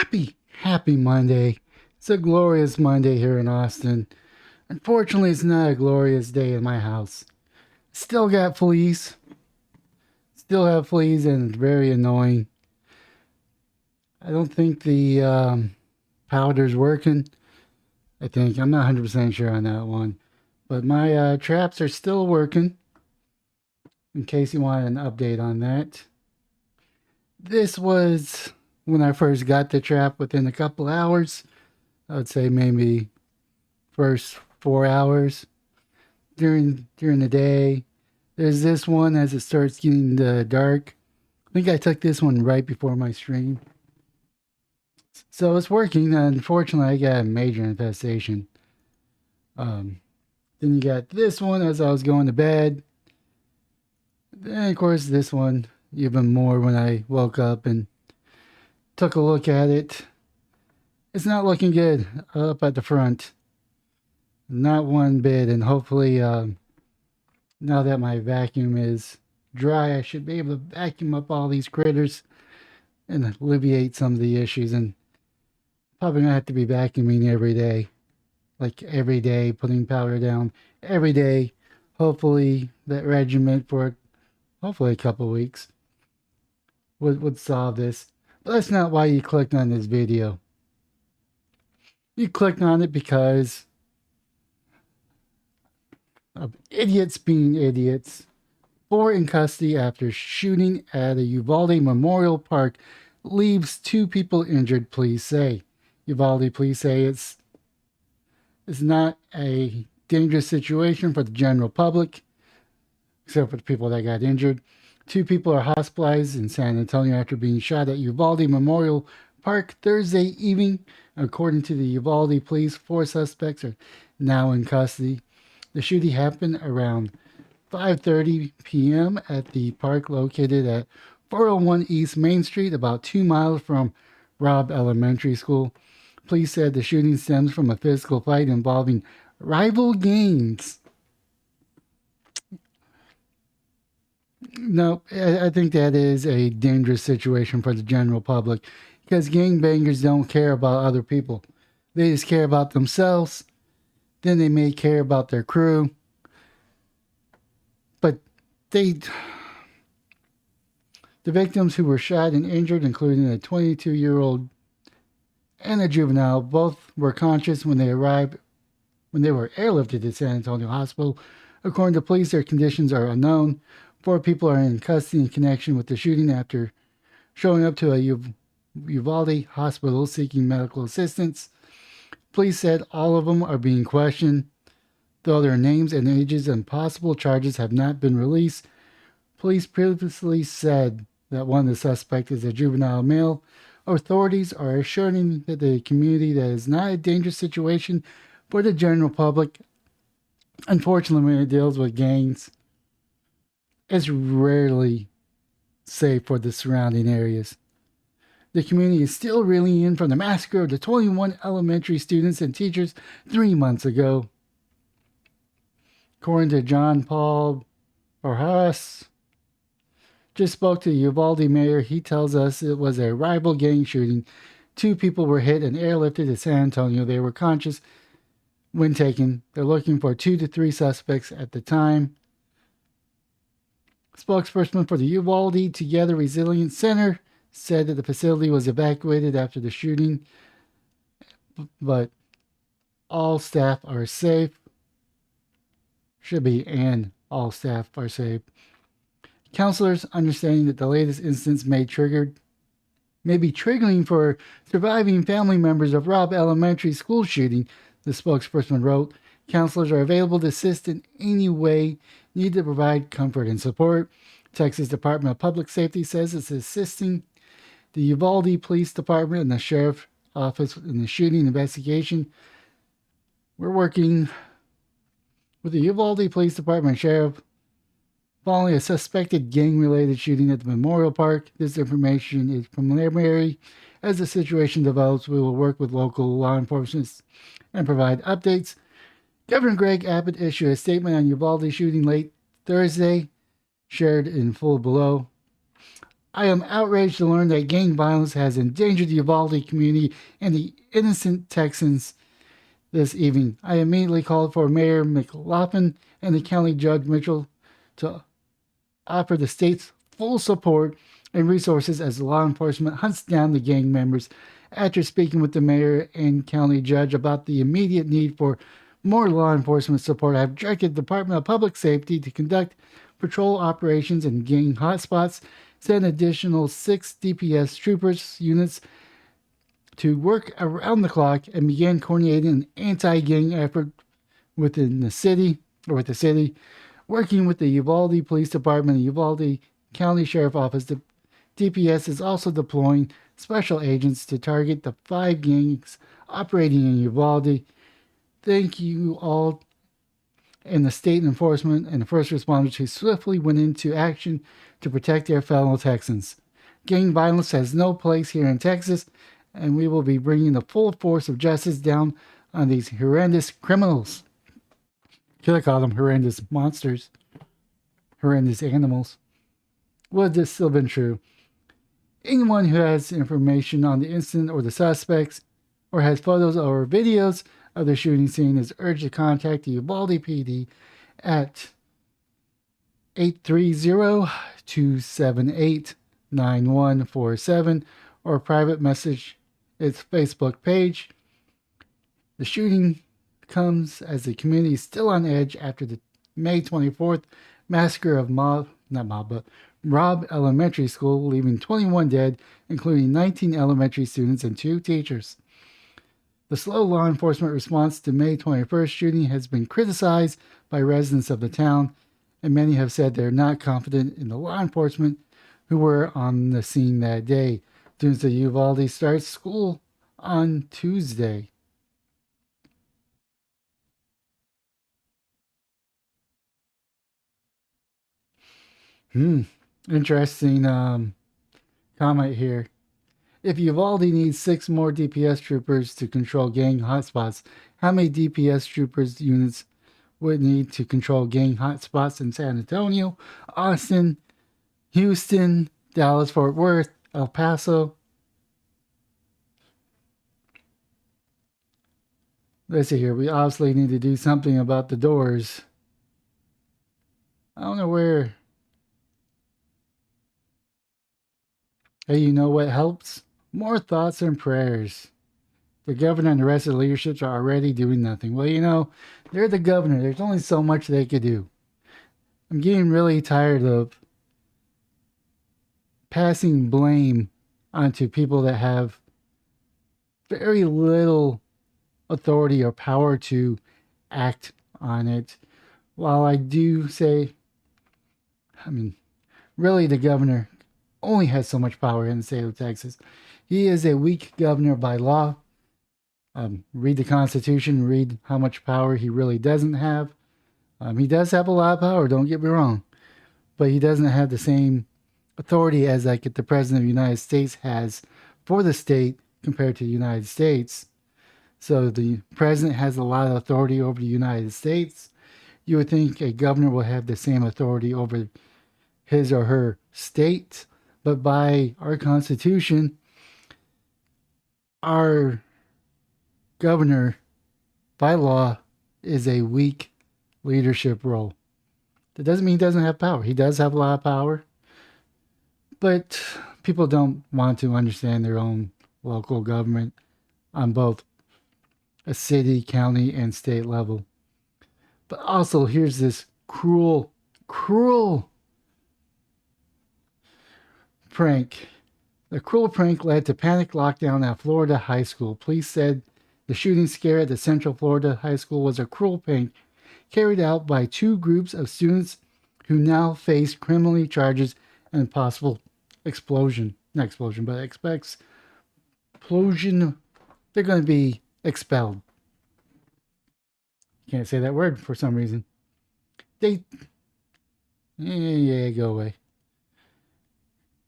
Happy Monday. It's a glorious Monday here in Austin. Unfortunately, it's not a glorious day in my house. Still got fleas. Still have fleas, and it's very annoying. I don't think the powder's working. I think. I'm not 100% sure on that one. But my traps are still working, in case you want an update on that. This was when I first got the trap within a couple hours. I would say maybe first 4 hours during the day. There's this one as it starts getting dark. I think I took this one right before my stream. So it's working. Unfortunately, I got a major infestation. Um, then you got this one as I was going to bed. Then, of course, this one even more when I woke up and took a look at it. It's not looking good up at the front. Not one bit. And hopefully, now that my vacuum is dry, I should be able to vacuum up all these critters and alleviate some of the issues. And probably gonna have to be vacuuming every day, like every day, putting powder down every day. Hopefully, that regiment for hopefully a couple of weeks would solve this. But that's not why you clicked on this video. You clicked on it because of idiots being idiots. Four in custody after shooting at a Uvalde Memorial Park leaves two people injured, police say. Uvalde police say it's not a dangerous situation for the general public, except for the people that got injured. Two people are hospitalized in San Antonio after being shot at Uvalde Memorial Park Thursday evening. According to the Uvalde police, four suspects are now in custody. The shooting happened around 5:30 p.m. at the park located at 401 East Main Street, about 2 miles from Robb Elementary School. Police said the shooting stems from a physical fight involving rival gangs. No, I think that is a dangerous situation for the general public because gangbangers don't care about other people. They just care about themselves. Then they may care about their crew. But the victims who were shot and injured, including a 22-year-old and a juvenile, both were conscious when they were airlifted to San Antonio Hospital. According to police, their conditions are unknown. Four people are in custody in connection with the shooting after showing up to a Uvalde hospital seeking medical assistance. Police said all of them are being questioned, though their names and ages and possible charges have not been released. Police previously said that one of the suspects is a juvenile male. Authorities are assuring that the community that is not a dangerous situation for the general public. Unfortunately, when it deals with gangs, it's rarely safe for the surrounding areas. The community is still reeling in from the massacre of the 21 elementary students and teachers 3 months ago. According to John Paul Barras, just spoke to the Uvalde mayor. He tells us it was a rival gang shooting. Two people were hit and airlifted to San Antonio. They were conscious when taken. They're looking for 2 to 3 suspects at the time. Spokesperson for the Uvalde Together Resilience Center said that the facility was evacuated after the shooting, but all staff are safe. Should be, and all staff are safe. Counselors understanding that the latest incidents may be triggering for surviving family members of Robb Elementary School shooting, the spokesperson wrote. Counselors are available to assist in any way needed to provide comfort and support. Texas Department of Public Safety says it's assisting the Uvalde Police Department and the Sheriff's Office in the shooting investigation. We're working with the Uvalde Police Department and Sheriff following a suspected gang-related shooting at the Memorial Park. This information is preliminary. As the situation develops, we will work with local law enforcement and provide updates. Governor Greg Abbott issued a statement on Uvalde shooting late Thursday, shared in full below. I am outraged to learn that gang violence has endangered the Uvalde community and the innocent Texans this evening. I immediately called for Mayor McLaughlin and the County Judge Mitchell to offer the state's full support and resources as law enforcement hunts down the gang members. After speaking with the mayor and county judge about the immediate need for more law enforcement support, I have directed the Department of Public Safety to conduct patrol operations in gang hotspots, send additional 6 DPS troopers units to work around the clock, and begin coordinating an anti-gang effort within the city or with the city, working with the Uvalde Police Department and Uvalde County Sheriff Office. The DPS is also deploying special agents to target the 5 gangs operating in Uvalde. Thank you all and the state enforcement and the first responders who swiftly went into action to protect their fellow Texans. Gang violence has no place here in Texas, and we will be bringing the full force of justice down on these horrendous criminals. Should I call them horrendous monsters? Horrendous animals. Would this still been true? Anyone who has information on the incident or the suspects, or has photos or videos of the shooting scene, is urged to contact the Uvalde PD at 830-278-9147 or private message its Facebook page. The shooting comes as the community is still on edge after the May 24th massacre of Robb Elementary School, leaving 21 dead, including 19 elementary students and 2 teachers. The slow law enforcement response to May 21st shooting has been criticized by residents of the town, and many have said they're not confident in the law enforcement who were on the scene that day. Students at Uvalde start school on Tuesday. Interesting comment here. If Uvalde needs 6 more DPS troopers to control gang hotspots, how many DPS troopers units would need to control gang hotspots in San Antonio, Austin, Houston, Dallas, Fort Worth, El Paso? Let's see here. We obviously need to do something about the doors. I don't know where. Hey, you know what helps? More thoughts and prayers. The governor and the rest of the leaderships are already doing nothing. Well, you know, they're the governor. There's only so much they could do. I'm getting really tired of passing blame onto people that have very little authority or power to act on it. While I do say, really, the governor only has so much power in the state of Texas. He is a weak governor by law. Read the Constitution, read how much power he really doesn't have. He does have a lot of power, don't get me wrong, but he doesn't have the same authority as like the President of the United States has for the state compared to the United States. So the President has a lot of authority over the United States. You would think a governor will have the same authority over his or her state, but by our Constitution, our governor, by law, is a weak leadership role. That doesn't mean he doesn't have power. He does have a lot of power, but people don't want to understand their own local government on both a city, county, and state level. But also, here's this cruel prank. The cruel prank led to panic lockdown at Florida high school. Police said the shooting scare at the Central Florida High School was a cruel prank carried out by 2 groups of students who now face criminal charges and possible explosion. Not explosion, but explosion. They're going to be expelled. Can't say that word for some reason. Go away.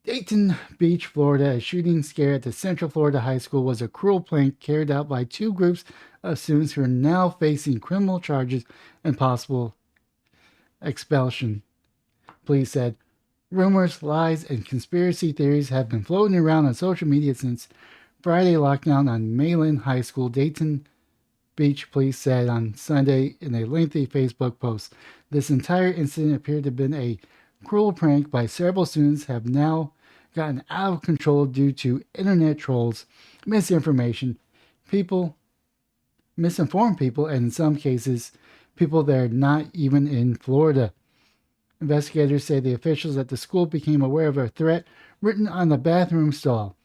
Dayton Beach, Florida. A shooting scare at the Central Florida High School was a cruel prank carried out by 2 groups of students who are now facing criminal charges and possible expulsion. Police said Rumors, lies, and conspiracy theories have been floating around on social media since Friday lockdown on Mayland High School. Dayton Beach police said on Sunday in a lengthy Facebook post. This entire incident appeared to have been a cruel prank by several students have now gotten out of control due to internet trolls, misinformation, people misinformed people, and in some cases, people that are not even in Florida. Investigators say the officials at the school became aware of a threat written on the bathroom stall.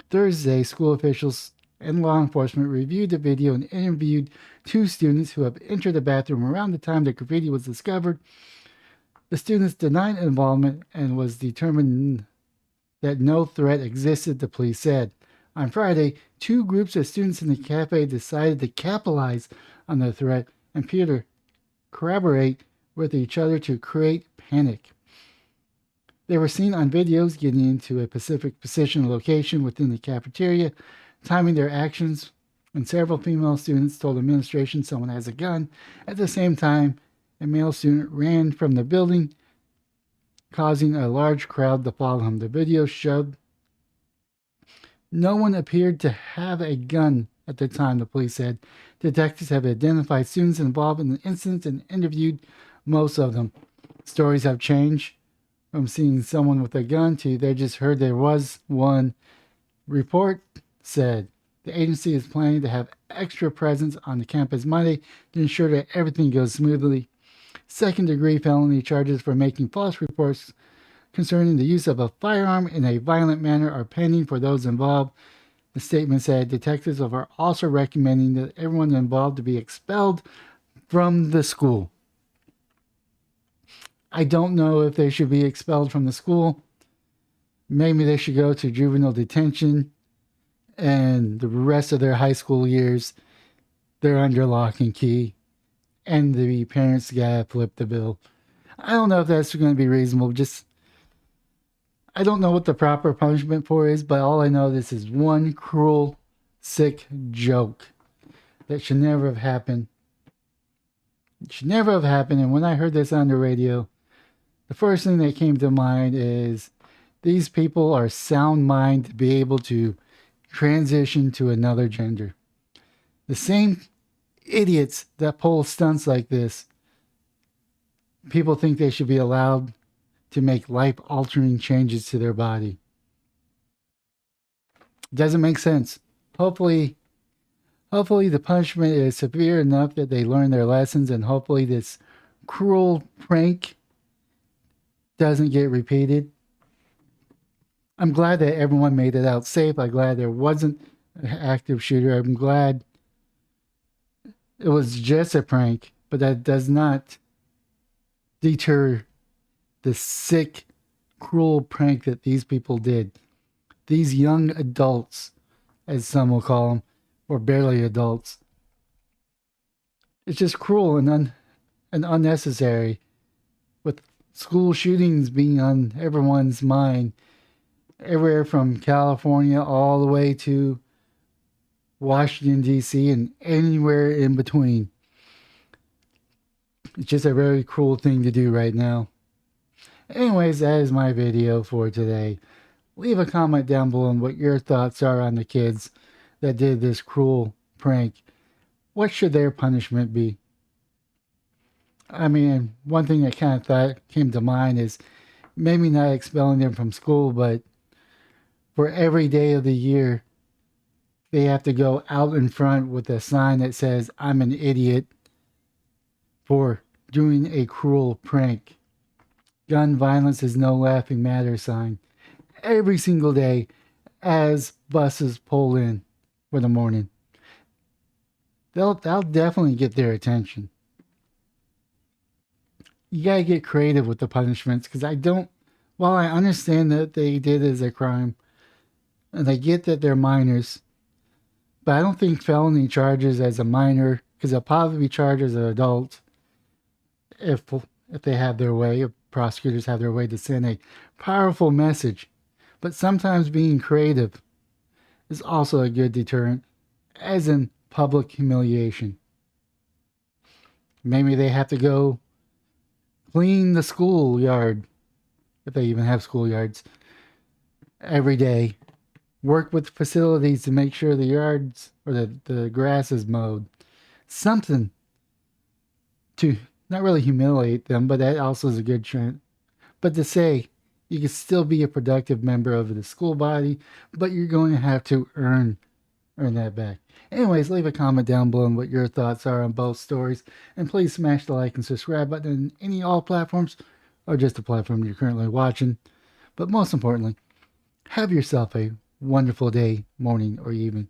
Thursday, school officials and law enforcement reviewed the video and interviewed two students who have entered the bathroom around the time the graffiti was discovered. The students denied involvement and was determined that no threat existed, the police said. On Friday, two groups of students in the cafe decided to capitalize on the threat and appear to collaborate with each other to create panic. They were seen on videos getting into a specific position or location within the cafeteria, timing their actions, and several female students told administration someone has a gun. At the same time, a male student ran from the building, causing a large crowd to follow him. The video showed no one appeared to have a gun at the time, the police said. Detectives have identified students involved in the incident and interviewed most of them. Stories have changed from seeing someone with a gun to they just heard there was one. Report said the agency is planning to have extra presence on the campus Monday to ensure that everything goes smoothly. Second-degree felony charges for making false reports concerning the use of a firearm in a violent manner are pending for those involved. The statement said detectives are also recommending that everyone involved to be expelled from the school. I don't know if they should be expelled from the school. Maybe they should go to juvenile detention, and the rest of their high school years, they're under lock and key, and the parents gotta flip the bill. I don't know if that's going to be reasonable. I don't know what the proper punishment for is, but all I know this is one cruel, sick joke that should never have happened. It should never have happened. And when I heard this on the radio, the first thing that came to mind is these people are sound mind to be able to transition to another gender. The same idiots that pull stunts like this, people think they should be allowed to make life-altering changes to their body. Doesn't make sense. Hopefully the punishment is severe enough that they learn their lessons, and hopefully this cruel prank doesn't get repeated. I'm glad that everyone made it out safe. I'm glad there wasn't an active shooter. I'm glad it was just a prank, but that does not deter the sick, cruel prank that these people did. These young adults, as some will call them, or barely adults. It's just cruel and unnecessary, with school shootings being on everyone's mind, everywhere from California all the way to Washington, D.C., and anywhere in between. It's just a very cruel thing to do right now. Anyways, that is my video for today. Leave a comment down below on what your thoughts are on the kids that did this cruel prank. What should their punishment be? I mean, one thing that kind of thought came to mind is maybe not expelling them from school, but for every day of the year, they have to go out in front with a sign that says, "I'm an idiot," for doing a cruel prank. Gun violence is no laughing matter sign. Every single day as buses pull in for the morning. They'll definitely get their attention. You gotta get creative with the punishments, because while I understand that they did as a crime, and I get that they're minors, but I don't think felony charges as a minor, because they'll probably be charged as an adult if they have their way, if prosecutors have their way to send a powerful message. But sometimes being creative is also a good deterrent, as in public humiliation. Maybe they have to go clean the schoolyard if they even have schoolyards, every day. Work with facilities to make sure the yards or the grass is mowed. Something to not really humiliate them, but that also is a good trend. But to say you can still be a productive member of the school body, but you're going to have to earn that back. Anyways, leave a comment down below on what your thoughts are on both stories, and please smash the like and subscribe button on any all platforms or just the platform you're currently watching. But most importantly, have yourself a wonderful day, morning, or evening.